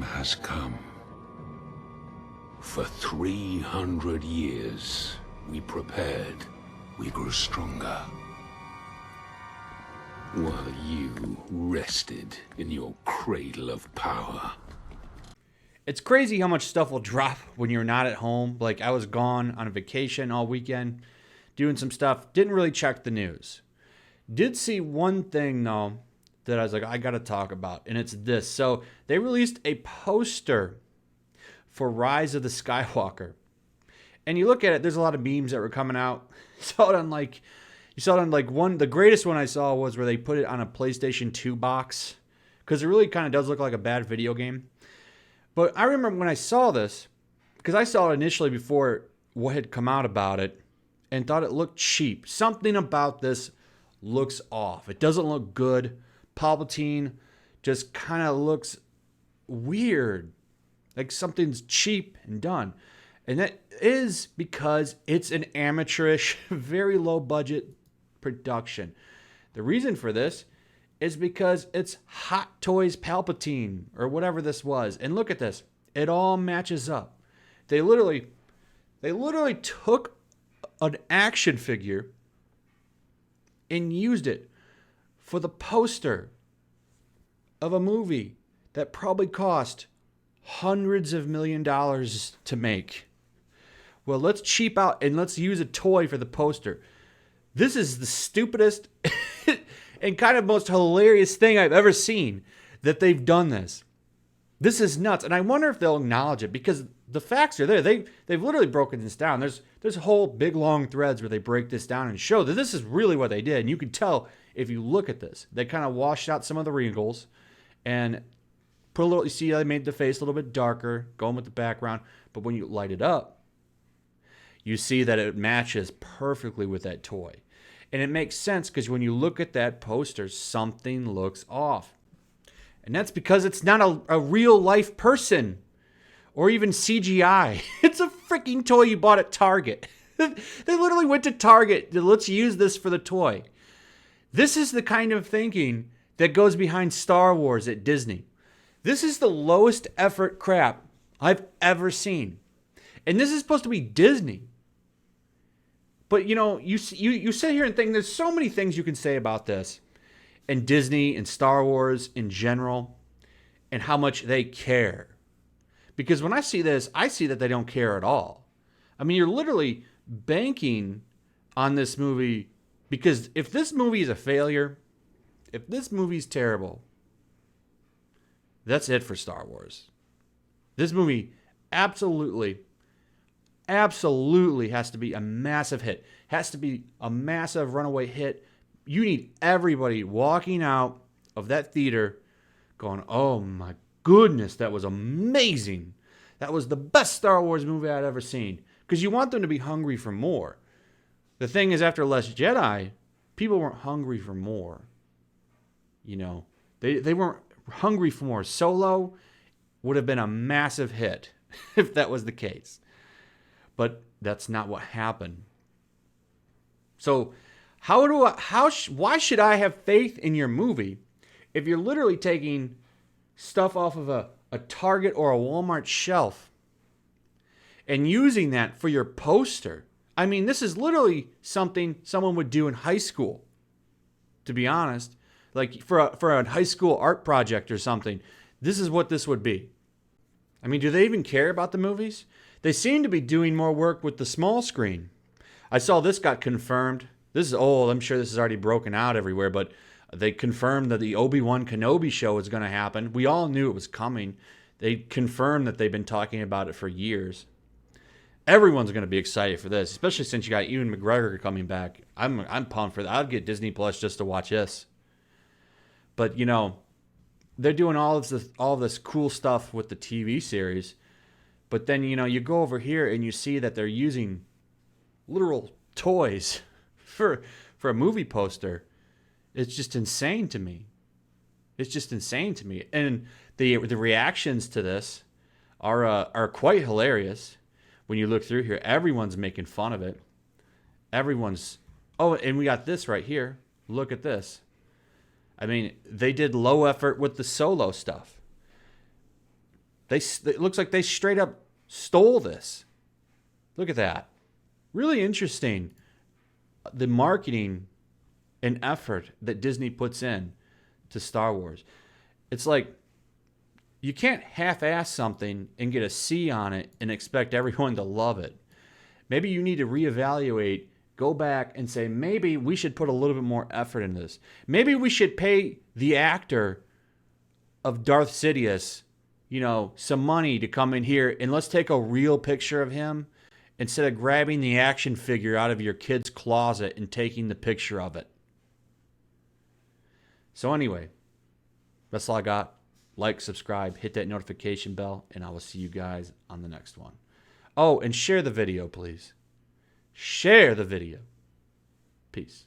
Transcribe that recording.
has come. For 300 years, we prepared. We grew stronger. While you rested in your cradle of power. It's crazy how much stuff will drop when you're not at home. Like, I was gone on a vacation all weekend, doing some stuff. Didn't really check the news. Did see one thing, though, that I was like, I got to talk about, and it's this. So they released a poster for Rise of the Skywalker. And you look at it, there's a lot of memes that were coming out. You saw it on one, the greatest one I saw was where they put it on a PlayStation 2 box, because it really kind of does look like a bad video game. But I remember when I saw this, because I saw it initially before what had come out about it, and thought it looked cheap. Something about this looks off. It doesn't look good. Palpatine just kind of looks weird. Like something's cheap and done. And that is because it's an amateurish, very low budget production. The reason for this is because it's Hot Toys Palpatine or whatever this was. And look at this. It all matches up. They literally took an action figure and used it for the poster of a movie that probably cost hundreds of $millions to make. Well, let's cheap out and let's use a toy for the poster. This is the stupidest and kind of most hilarious thing I've ever seen that they've done this. This is nuts. And I wonder if they'll acknowledge it, because the facts are there. They've literally broken this down. There's whole big long threads where they break this down and show that this is really what they did. And you can tell if you look at this. They kind of washed out some of the wrinkles and put a little, you see how they made the face a little bit darker, going with the background. But when you light it up, you see that it matches perfectly with that toy. And it makes sense because when you look at that poster, something looks off. And that's because it's not a real life person or even CGI. It's a freaking toy you bought at Target. They literally went to Target. Let's use this for the toy. This is the kind of thinking that goes behind Star Wars at Disney. This is the lowest effort crap I've ever seen. And this is supposed to be Disney. But, you know, you sit here and think there's so many things you can say about this. And Disney and Star Wars in general. And how much they care. Because when I see this, I see that they don't care at all. I mean, you're literally banking on this movie. Because if this movie is a failure, if this movie's terrible, that's it for Star Wars. This movie absolutely has to be a massive hit. Has to be a massive runaway hit. You need everybody walking out of that theater going, oh my goodness, that was amazing. That was the best Star Wars movie I'd ever seen. Because you want them to be hungry for more. The thing is, after Last Jedi, people weren't hungry for more. You know, they weren't hungry for more. Solo would have been a massive hit if that was the case. But that's not what happened. So why should I have faith in your movie if you're literally taking stuff off of a Target or a Walmart shelf and using that for your poster? I mean, this is literally something someone would do in high school, to be honest. Like for a high school art project or something. This is what this would be. I mean, do they even care about the movies? They seem to be doing more work with the small screen. I saw this got confirmed. This is old. I'm sure this is already broken out everywhere, but they confirmed that the Obi-Wan Kenobi show is going to happen. We all knew it was coming. They confirmed that they've been talking about it for years. Everyone's going to be excited for this, especially since you got Ewan McGregor coming back. I'm pumped for that. I'd get Disney Plus just to watch this. But, you know, they're doing all of this cool stuff with the TV series. But then, you know, you go over here and you see that they're using literal toys for a movie poster. It's just insane to me. It's just insane to me. And the reactions to this are quite hilarious. When you look through here, everyone's making fun of it. Oh, and we got this right here. Look at this. I mean, they did low effort with the Solo stuff. It looks like they straight up stole this. Look at that. Really interesting. The marketing and effort that Disney puts in to Star Wars. It's like you can't half-ass something and get a C on it and expect everyone to love it. Maybe you need to reevaluate, go back and say, maybe we should put a little bit more effort into this. Maybe we should pay the actor of Darth Sidious, some money to come in here and let's take a real picture of him instead of grabbing the action figure out of your kid's closet and taking the picture of it. So anyway, that's all I got. Like, subscribe, hit that notification bell, and I will see you guys on the next one. Oh, and share the video, please. Share the video. Peace.